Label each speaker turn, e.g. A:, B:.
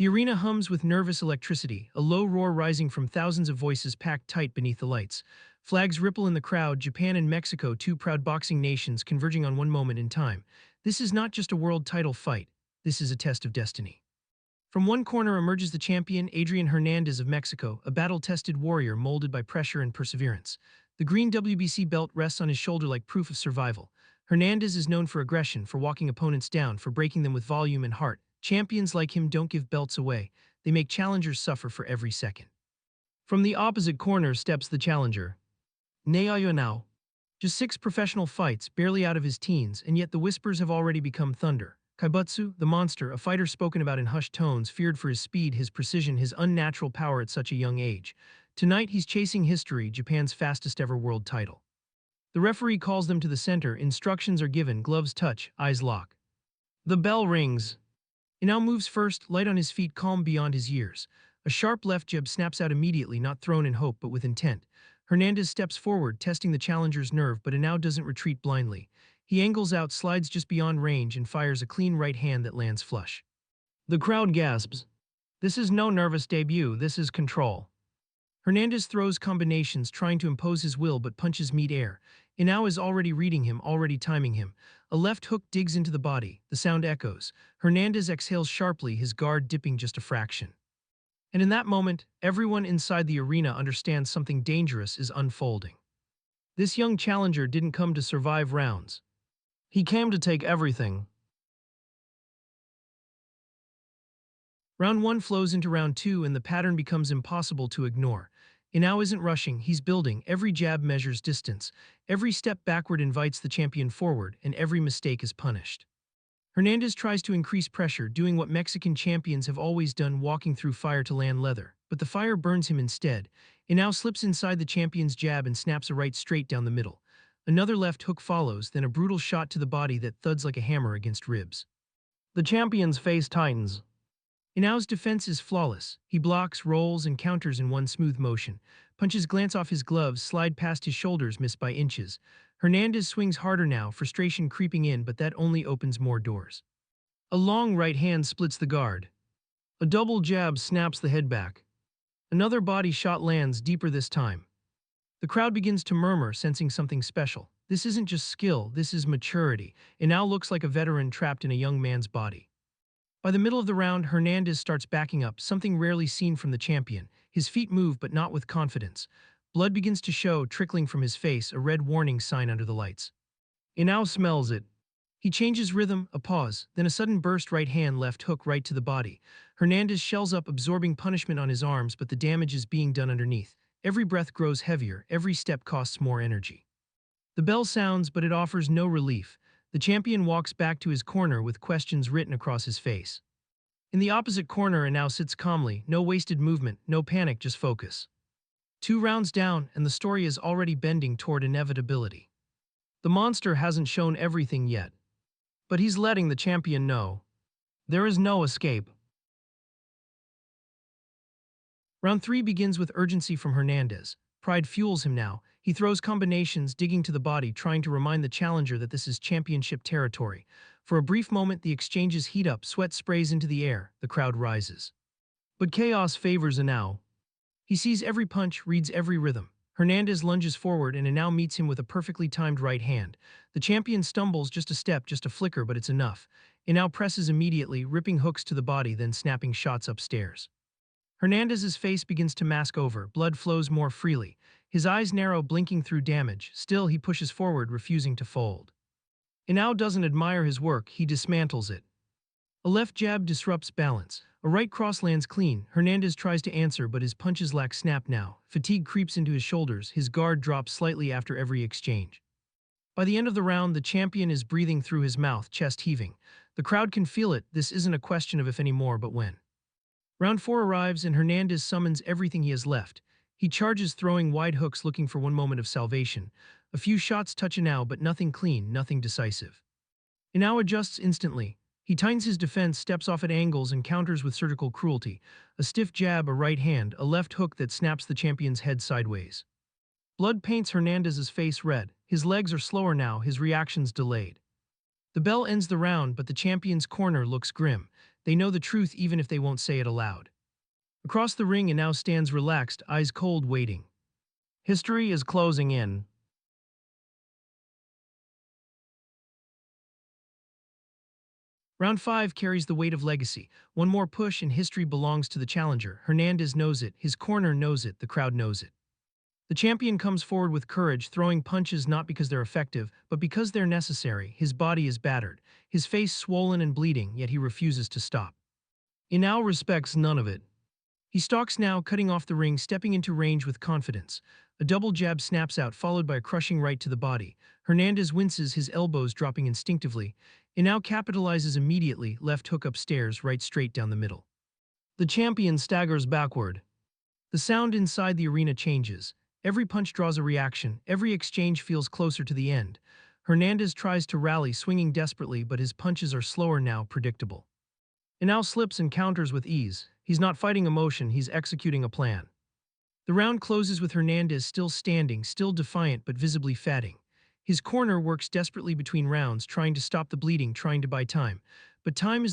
A: The arena hums with nervous electricity, a low roar rising from thousands of voices packed tight beneath the lights. Flags ripple in the crowd, Japan and Mexico, two proud boxing nations converging on one moment in time. This is not just a world title fight, this is a test of destiny. From one corner emerges the champion, Adrian Hernandez of Mexico, a battle-tested warrior molded by pressure and perseverance. The green WBC belt rests on his shoulder like proof of survival. Hernandez is known for aggression, for walking opponents down, for breaking them with volume and heart. Champions like him don't give belts away, they make challengers suffer for every second. From the opposite corner steps the challenger, Naoya Inoue. Just 6 professional fights, barely out of his teens, and yet the whispers have already become thunder. Kaibutsu, the monster, a fighter spoken about in hushed tones, feared for his speed, his precision, his unnatural power at such a young age. Tonight he's chasing history, Japan's fastest ever world title. The referee calls them to the center, instructions are given, gloves touch, eyes lock. The bell rings. Inoue moves first, light on his feet, calm beyond his years. A sharp left jab snaps out immediately, not thrown in hope but with intent. Hernandez steps forward, testing the challenger's nerve, but Inoue doesn't retreat blindly. He angles out, slides just beyond range, and fires a clean right hand that lands flush. The crowd gasps. This is no nervous debut, this is control. Hernandez throws combinations, trying to impose his will, but punches meet air. Inoue is already reading him, already timing him. A left hook digs into the body. The sound echoes. Hernandez exhales sharply, his guard dipping just a fraction. And in that moment, everyone inside the arena understands something dangerous is unfolding. This young challenger didn't come to survive rounds. He came to take everything. Round 1 flows into round 2 and the pattern becomes impossible to ignore. Inoue isn't rushing, he's building. Every jab measures distance. Every step backward invites the champion forward, and every mistake is punished. Hernandez tries to increase pressure, doing what Mexican champions have always done, walking through fire to land leather. But the fire burns him instead. Inoue slips inside the champion's jab and snaps a right straight down the middle. Another left hook follows, then a brutal shot to the body that thuds like a hammer against ribs. The champion's face tightens. Inaue's defense is flawless. He blocks, rolls, and counters in one smooth motion. Punches glance off his gloves, slide past his shoulders, miss by inches. Hernandez swings harder now, frustration creeping in, but that only opens more doors. A long right hand splits the guard. A double jab snaps the head back. Another body shot lands, deeper this time. The crowd begins to murmur, sensing something special. This isn't just skill, this is maturity. Inoue looks like a veteran trapped in a young man's body. By the middle of the round, Hernandez starts backing up, something rarely seen from the champion. His feet move, but not with confidence. Blood begins to show, trickling from his face, a red warning sign under the lights. Inoue smells it. He changes rhythm, a pause, then a sudden burst, right hand, left hook right to the body. Hernandez shells up, absorbing punishment on his arms, but the damage is being done underneath. Every breath grows heavier, every step costs more energy. The bell sounds, but it offers no relief. The champion walks back to his corner with questions written across his face. In the opposite corner, Inoue sits calmly, no wasted movement, no panic, just focus. 2 rounds down, and the story is already bending toward inevitability. The monster hasn't shown everything yet, but he's letting the champion know. There is no escape. Round 3 begins with urgency from Hernandez. Pride fuels him now. He throws combinations, digging to the body, trying to remind the challenger that this is championship territory. For a brief moment, the exchanges heat up, sweat sprays into the air, the crowd rises. But chaos favors Inoue. He sees every punch, reads every rhythm. Hernandez lunges forward and Inoue meets him with a perfectly timed right hand. The champion stumbles, just a step, just a flicker, but it's enough. Inoue presses immediately, ripping hooks to the body, then snapping shots upstairs. Hernandez's face begins to mask over, blood flows more freely. His eyes narrow, blinking through damage. Still, he pushes forward, refusing to fold. Inoue doesn't admire his work, he dismantles it. A left jab disrupts balance. A right cross lands clean. Hernandez tries to answer, but his punches lack snap now. Fatigue creeps into his shoulders, his guard drops slightly after every exchange. By the end of the round, the champion is breathing through his mouth, chest heaving. The crowd can feel it. This isn't a question of if anymore, but when. Round 4 arrives and Hernandez summons everything he has left. He charges, throwing wide hooks, looking for one moment of salvation. A few shots touch Inoue, but nothing clean, nothing decisive. Inoue adjusts instantly. He tightens his defense, steps off at angles, and counters with surgical cruelty. A stiff jab, a right hand, a left hook that snaps the champion's head sideways. Blood paints Hernandez's face red. His legs are slower now, his reactions delayed. The bell ends the round, but the champion's corner looks grim. They know the truth even if they won't say it aloud. Across the ring, Inoue stands relaxed, eyes cold, waiting. History is closing in. Round 5 carries the weight of legacy. One more push and history belongs to the challenger. Hernandez knows it, his corner knows it, the crowd knows it. The champion comes forward with courage, throwing punches not because they're effective, but because they're necessary. His body is battered, his face swollen and bleeding, yet he refuses to stop. Inoue respects none of it. He stalks now, cutting off the ring, stepping into range with confidence. A double jab snaps out, followed by a crushing right to the body. Hernandez winces, his elbows dropping instinctively. Inoue capitalizes immediately, left hook upstairs, right straight down the middle. The champion staggers backward. The sound inside the arena changes. Every punch draws a reaction, every exchange feels closer to the end. Hernandez tries to rally, swinging desperately, but his punches are slower now, predictable. Inoue slips and counters with ease. He's not fighting emotion, he's executing a plan. The round closes with Hernandez still standing, still defiant but visibly fatting. His corner works desperately between rounds, trying to stop the bleeding, trying to buy time. But time is